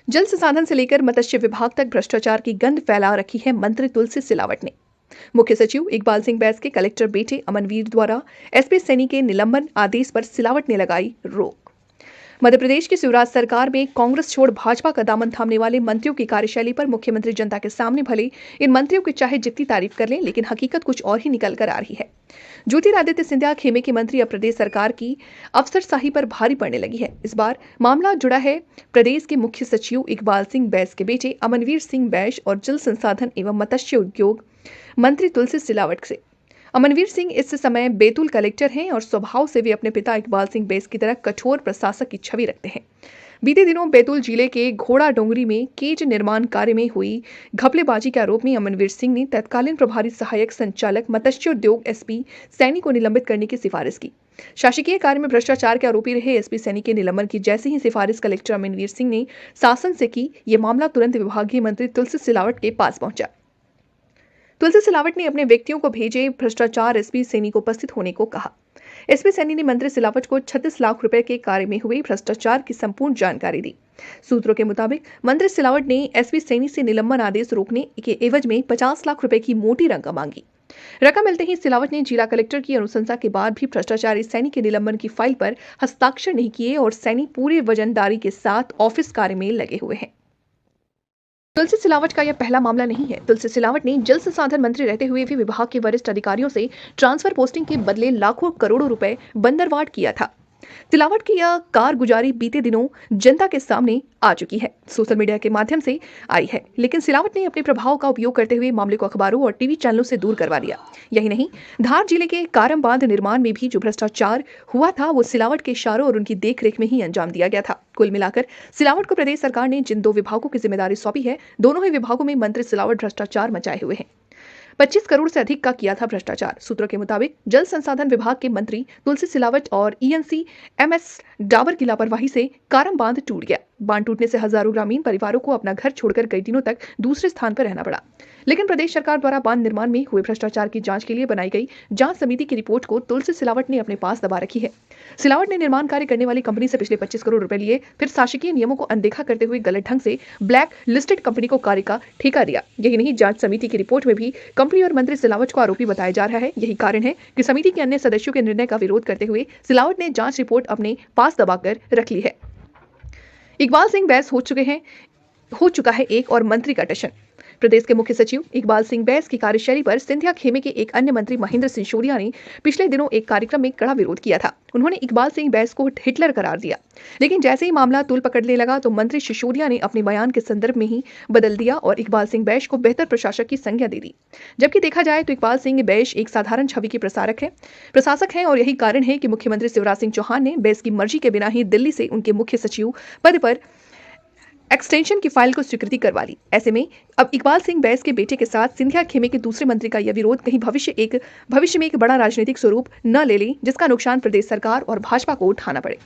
जल संसाधन से लेकर मत्स्य विभाग तक भ्रष्टाचार की गंध फैला रखी है मंत्री तुलसी सिलावट ने। मुख्य सचिव इकबाल सिंह बैस के कलेक्टर बेटे अमनवीर द्वारा एसपी सैनी के निलंबन आदेश पर सिलावट ने लगाई रोक। मध्य प्रदेश की शिवराज सरकार में कांग्रेस छोड़ भाजपा का दामन थामने वाले मंत्रियों की कार्यशैली पर मुख्यमंत्री जनता के सामने भले इन मंत्रियों की चाहे जितनी तारीफ कर लें, लेकिन हकीकत कुछ और ही निकल कर आ रही है। ज्योतिरादित्य सिंधिया खेमे के मंत्री अब प्रदेश सरकार की अफसरशाही पर भारी पड़ने लगी है। इस बार मामला जुड़ा है प्रदेश के मुख्य सचिव इकबाल सिंह बैस के बेटे अमनवीर सिंह बैस और जल संसाधन एवं मत्स्य उद्योग मंत्री तुलसी सिलावट से। अमनवीर सिंह इस समय बैतूल कलेक्टर हैं और स्वभाव से वे अपने पिता इकबाल सिंह बैस की तरह कठोर प्रशासक की छवि रखते हैं। बीते दिनों बैतूल जिले के घोड़ा डोंगरी में केज निर्माण कार्य में हुई घपलेबाजी के आरोप में अमनवीर सिंह ने तत्कालीन प्रभारी सहायक संचालक मत्स्योद्योग एसपी सैनी को निलंबित करने की सिफारिश की। शासकीय कार्य में भ्रष्टाचार के आरोपी रहे एसपी सैनी के निलंबन की जैसे ही सिफारिश कलेक्टर अमनवीर सिंह ने शासन से की, ये मामला तुरंत विभागीय मंत्री तुलसी सिलावट के पास पहुंचा। तुलसी सिलावट ने अपने व्यक्तियों को भेजे भ्रष्टाचार एसपी सैनी को उपस्थित होने को कहा। एसपी सैनी ने मंत्री सिलावट को 36 लाख रुपए के कार्य में हुए भ्रष्टाचार की संपूर्ण जानकारी दी। सूत्रों के मुताबिक मंत्री सिलावट ने एसपी सैनी से निलंबन आदेश रोकने के एवज में 50 लाख रुपए की मोटी रकम मांगी। रकम मिलते ही सिलावट ने जिला कलेक्टर की अनुशंसा के बाद भी भ्रष्टाचारी सैनी के निलंबन की फाइल पर हस्ताक्षर नहीं किए और सैनी पूरे वजनदारी के साथ ऑफिस कार्य में लगे हुए हैं। तुलसी सिलावट का यह पहला मामला नहीं है। तुलसी सिलावट ने जल संसाधन मंत्री रहते हुए भी विभाग के वरिष्ठ अधिकारियों से ट्रांसफर पोस्टिंग के बदले लाखों करोड़ों रुपए बंदरवाट किया था। सिलावट की यह कारगुजारी बीते दिनों जनता के सामने आ चुकी है, सोशल मीडिया के माध्यम से आई है, लेकिन सिलावट ने अपने प्रभाव का उपयोग करते हुए मामले को अखबारों और टीवी चैनलों से दूर करवा दिया। यही नहीं, धार जिले के कारम बांध निर्माण में भी जो भ्रष्टाचार हुआ था वो सिलावट के इशारों और उनकी देखरेख में ही अंजाम दिया गया था। कुल मिलाकर सिलावट को प्रदेश सरकार ने जिन 2 विभागों की जिम्मेदारी सौंपी है, दोनों ही विभागों में मंत्री सिलावट भ्रष्टाचार मचाए हुए हैं। 25 करोड़ से अधिक का किया था भ्रष्टाचार। सूत्रों के मुताबिक जल संसाधन विभाग के मंत्री तुलसी सिलावट और ईएनसी एमएस डाबर की लापरवाही से कारम बांध टूट गया। बांध टूटने से हजारों ग्रामीण परिवारों को अपना घर छोड़कर कई दिनों तक दूसरे स्थान पर रहना पड़ा। लेकिन प्रदेश सरकार द्वारा बांध निर्माण में हुए भ्रष्टाचार की जांच के लिए बनाई गई जांच समिति की रिपोर्ट को तुलसी सिलावट ने अपने पास दबा रखी है। सिलावट ने निर्माण कार्य करने वाली कंपनी से पिछले 25 करोड़ रुपए लिए, फिर शासकीय नियमों को अनदेखा करते हुए गलत ढंग से ब्लैक लिस्टेड कंपनी को कार्य का ठेका दिया। यही नहीं, जांच समिति की रिपोर्ट में भी कंपनी और मंत्री सिलावट को आरोपी बताया जा रहा है। यही कारण है कि समिति के अन्य सदस्यों के निर्णय का विरोध करते हुए सिलावट ने जांच रिपोर्ट अपने पास दबाकर रख ली है। इकबाल सिंह बैस हो चुका है एक और मंत्री का टशन। प्रदेश के मुख्य सचिव इकबाल सिंह बैस की कार्यशैली पर सिंधिया खेमे के एक अन्य मंत्री महेंद्र सिसोदिया ने पिछले दिनों एक कार्यक्रम में कड़ा विरोध किया था। उन्होंने इकबाल सिंह बैस को हिटलर करार दिया, लेकिन जैसे ही मामला तूल पकड़ने लगा तो मंत्री सिसोदिया ने अपने बयान के संदर्भ में ही बदल दिया और इकबाल सिंह बैस को बेहतर प्रशासक की संज्ञा दे दी। जबकि देखा जाए तो इकबाल सिंह बैस एक साधारण छवि के प्रशासक है और यही कारण है कि मुख्यमंत्री शिवराज सिंह चौहान ने बैस की मर्जी के बिना ही दिल्ली से उनके मुख्य सचिव पद पर एक्सटेंशन की फाइल को स्वीकृति करवा ली। ऐसे में अब इकबाल सिंह बैस के बेटे के साथ सिंधिया खेमे के दूसरे मंत्री का यह विरोध कहीं भविष्य में एक बड़ा राजनीतिक स्वरूप न ले ले, जिसका नुकसान प्रदेश सरकार और भाजपा को उठाना पड़े।